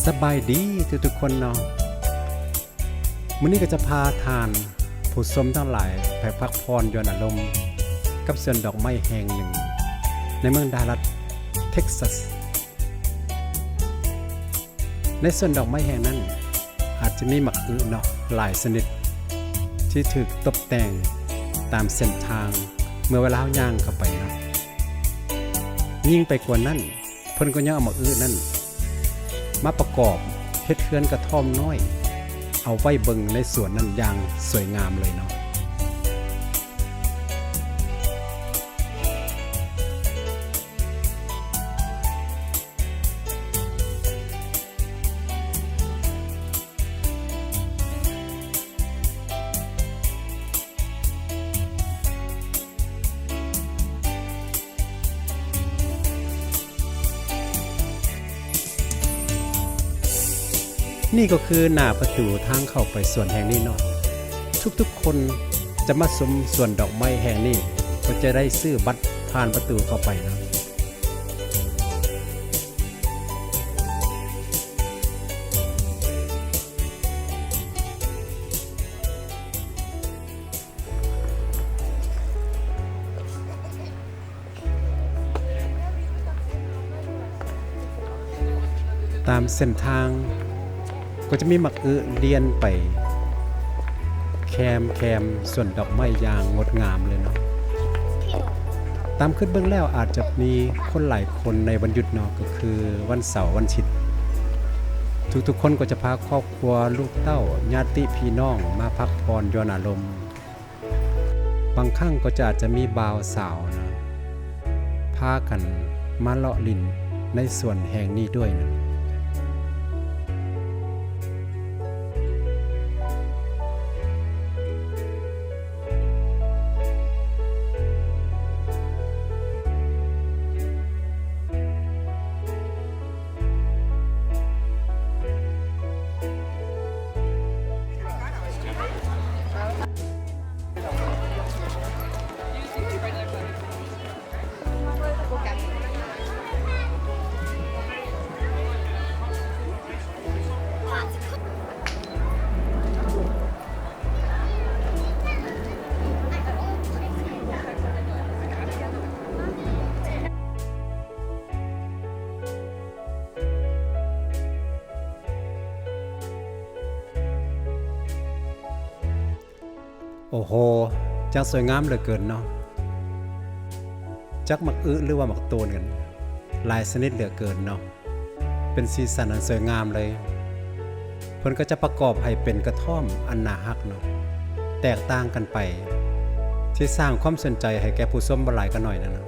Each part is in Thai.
สบายดีทุกคนเนาะมื้อนี้ก็จะพาทานผู้ชมทั้งหลายไปพักผ่อนหย่อนอารมณ์กับสวนดอกไม้แห่งหนึ่งในเมืองดัลลัสเท็กซัสในสวนดอกไม้แห่งนั้นอาจจะมีหมักอึเนาะหลายชนิดที่ถูกตกแต่งตามเส้นทางเมื่อเวลาย่างเข้าไปเนาะยิ่งไปกว่านั้นเพิ่นก็ยังเอาหมักอึนั่นมาประกอบเฮ็ดเฮือนกระท่อมน้อยเอาไว้เบิ่งในสวนนั้นอย่างสวยงามเลยเนาะนี่ก็คือหน้าประตูทางเข้าไปสวนแห่งนี้เนาะทุกๆคนจะมาชมสวนดอกไม้แห่งนี้ก็จะได้ซื้อบัตรผ่านประตูเข้าไปนะตามเส้นทางก็จะมีหมักอึเลียนไปแคมส่วนดอกไม้อย่างงดงามเลยเนาะตามขึ้นเบื้องแล้วอาจจะมีคนหลายคนในวันหยุดเนาะก็คือวันเสาร์วันอาทิตย์ทุกคนก็จะพาครอบครัวลูกเต้าญาติพี่น้องมาพักผ่อนหย่อนอารมณ์บางครั้งก็จะอาจจะมีบ่าวสาวนะพากันมาเลาะลิ้นในส่วนแห่งนี้ด้วยนะโอ้โหจังสวยงามเหลือเกินเนาะจักหมักอึหรือว่าหมักโตนกันหลายชนิดเหลือเกินเนาะเป็นสีสันอันสวยงามเลยเพิ่นก็จะประกอบให้เป็นกระท่อมอันน่าฮักเนาะแตกต่างกันไปที่สร้างความสนใจให้แก่ผู้ชมบ่หลายกันหน่อยนะเนาะ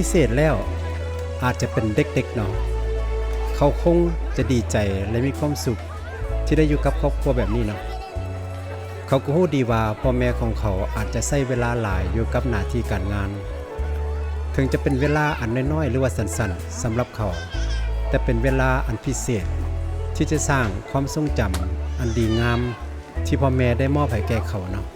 พิเศษแล้วอาจจะเป็นเด็กๆเนาะเขาคงจะดีใจและมีความสุขที่ได้อยู่กับครอบครัวแบบนี้เนาะเขาก็รู้ดีว่าพ่อแม่ของเขาอาจจะใช้เวลาหลายอยู่กับหน้าที่การงานถึงจะเป็นเวลาอันน้อยๆหรือว่าสั้นๆสำหรับเขาแต่เป็นเวลาอันพิเศษที่จะสร้างความทรงจำอันดีงามที่พ่อแม่ได้มอบให้แก่เขาเนาะ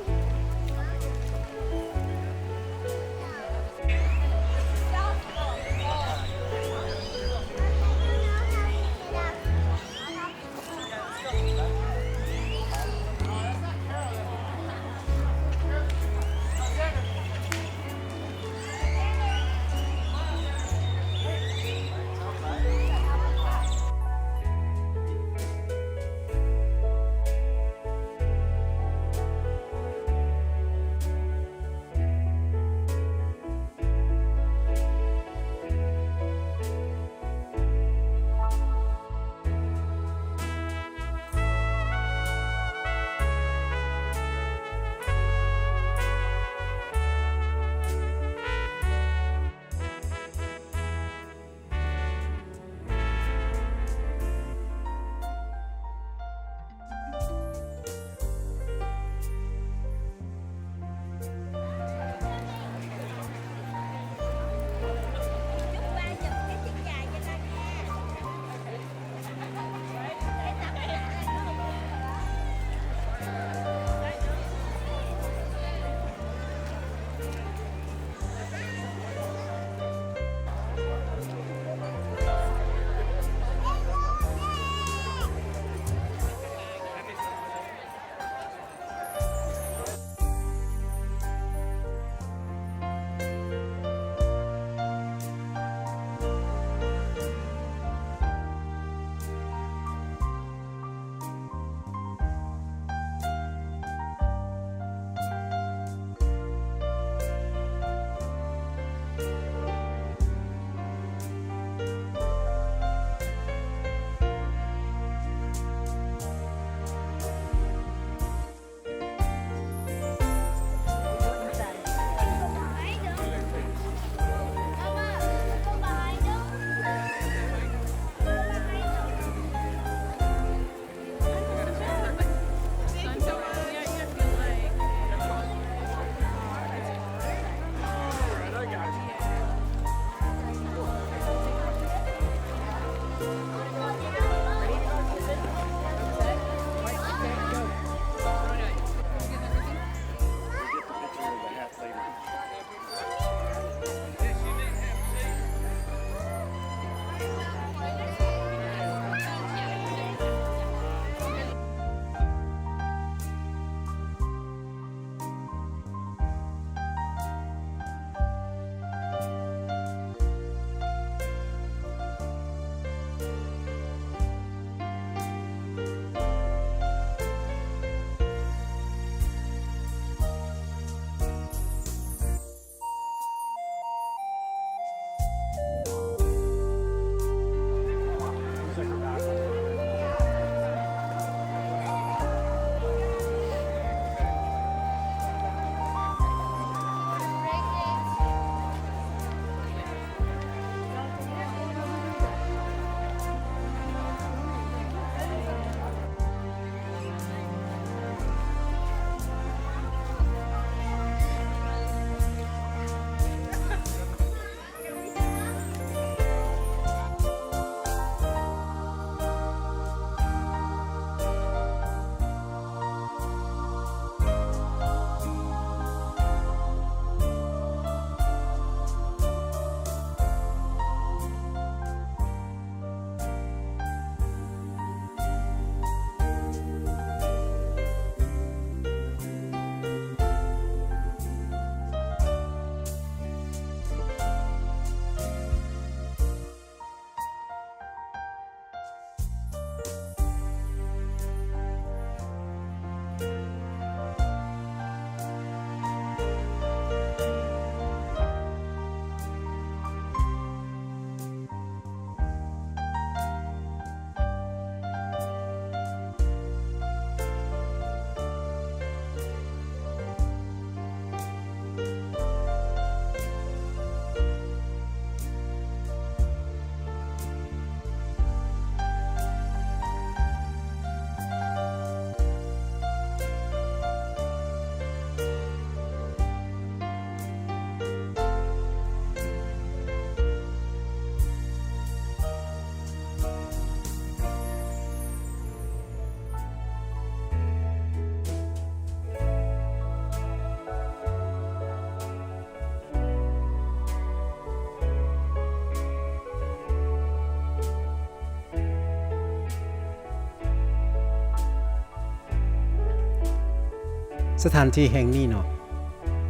สถานที่แห่งนี้เนาะ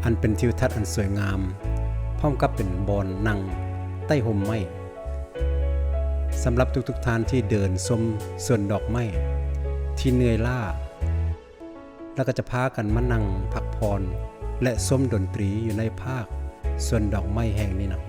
อันเป็นทิวทัศน์อันสวยงามพร้อมกับเป็นบอนนั่งใต้ห่มไม้สำหรับทุกๆท่านที่เดินชมสวนดอกไม้ที่เหนื่อยล้าแล้วก็จะพากันมานั่งพักผ่อนและชมดนตรีอยู่ในภาคสวนดอกไม้แห่งนี้เนาะ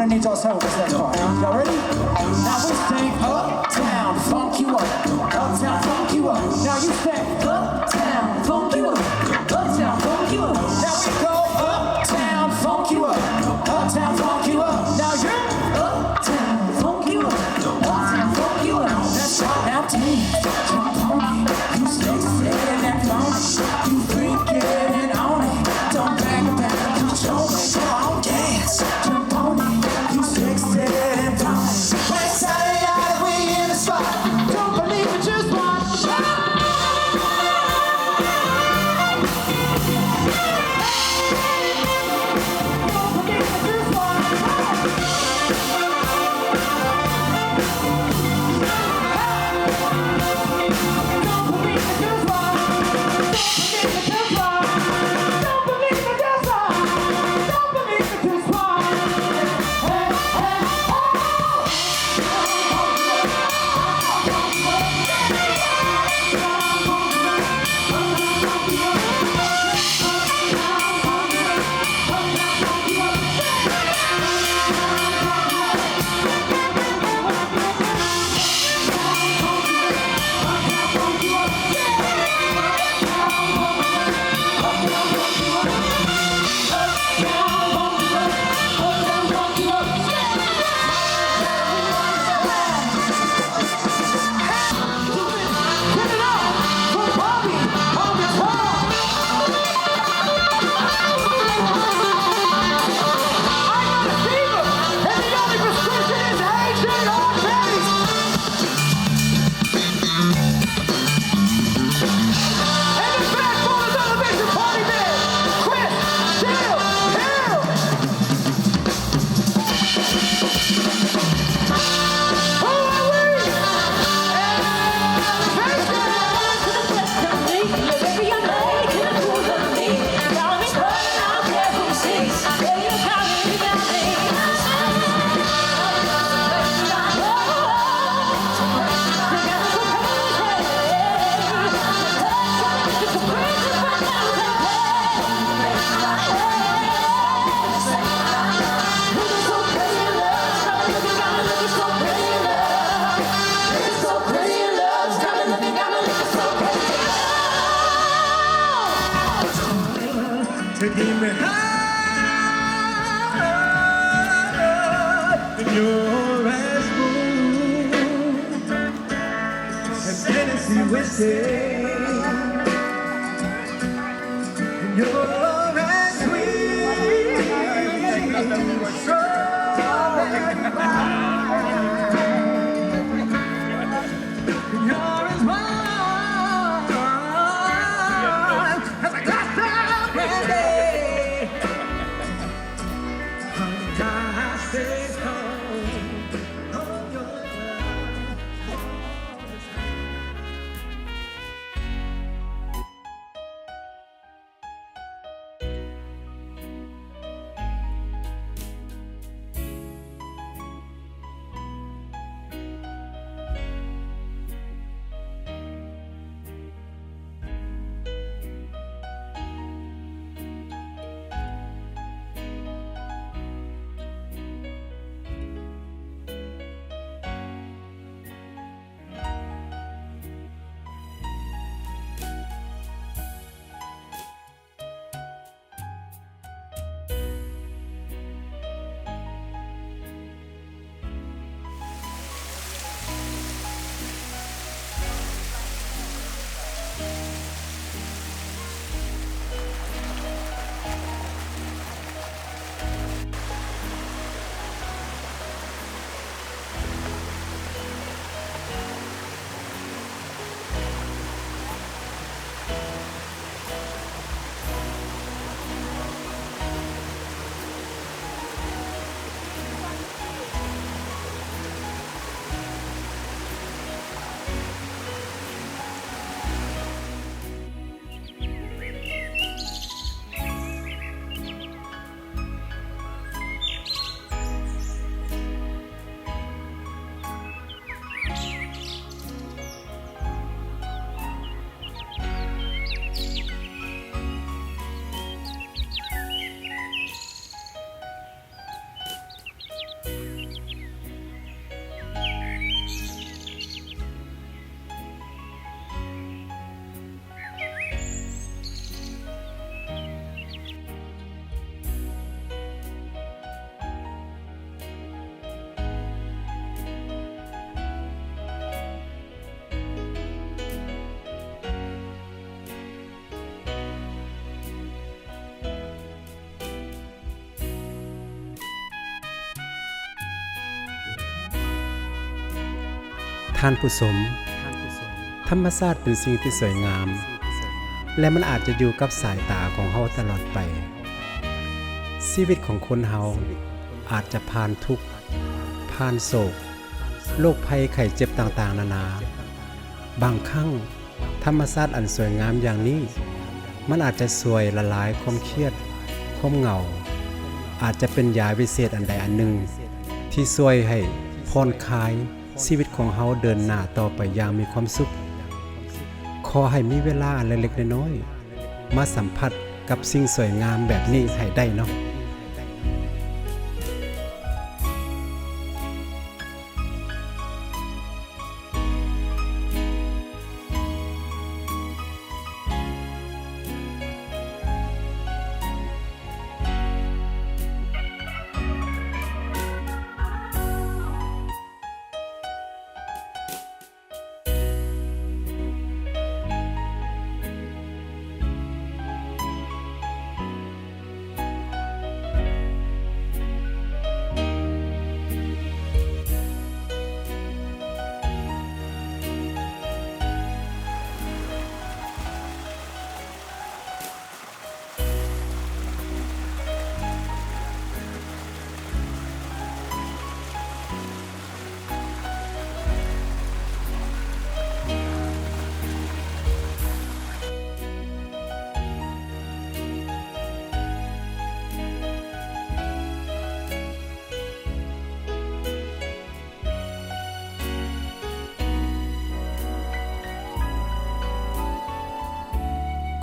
Need y'all's help with this next part. Y'all ready? Now we sing Uptown, funk you up. Uptown, funk you up. Now you sing Uptown, funk you up. Uptown, funk you up. Now we go Uptown, funk you up. Uptown, funk you up. Now you're Uptown, funk you up. Uptown, funk you up. That's right. Now team, jump on me. You stay sitting that phone. You freaking and on it. Don't back about it. Control it. Come on, dance. Jump on me. You sexy and fine. Next Saturday night we in the spot. Don't believe it, just watch. in my heart, and you're as smooth as Tennessee whiskey, and you're as sweet, strawberry pie. You're as warm as a glass of brandy. Honey, I stay home on yourท่านผู้ชมธรรมชาติเป็นสิ่งที่สวยงามและมันอาจจะอยู่กับสายตาของเฮาตลอดไปชีวิตของคนเฮาอาจจะผ่านทุกข์ผ่านโศกโรคภัยไข้เจ็บต่างๆนานาบางครั้งธรรมชาติอันสวยงามอย่างนี้มันอาจจะช่วยละลายความเครียดความเหงาอาจจะเป็นยาวิเศษอันใดอันหนึ่งที่ช่วยให้ผ่อนคลายชีวิตของเฮาเดินหน้าต่อไปอย่างมีความสุขขอให้มีเวลาเล็กๆน้อยๆมาสัมผัสกับสิ่งสวยงามแบบนี้ให้ได้เนาะ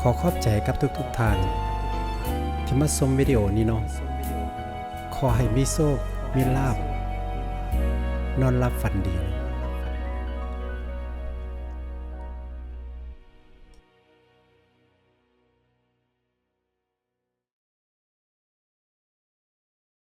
ขอขอบใจกับทุกท่านที่มาชมวิดีโอนี้เนาะขอให้มีโชคมีลาภนอนหลับฝันดี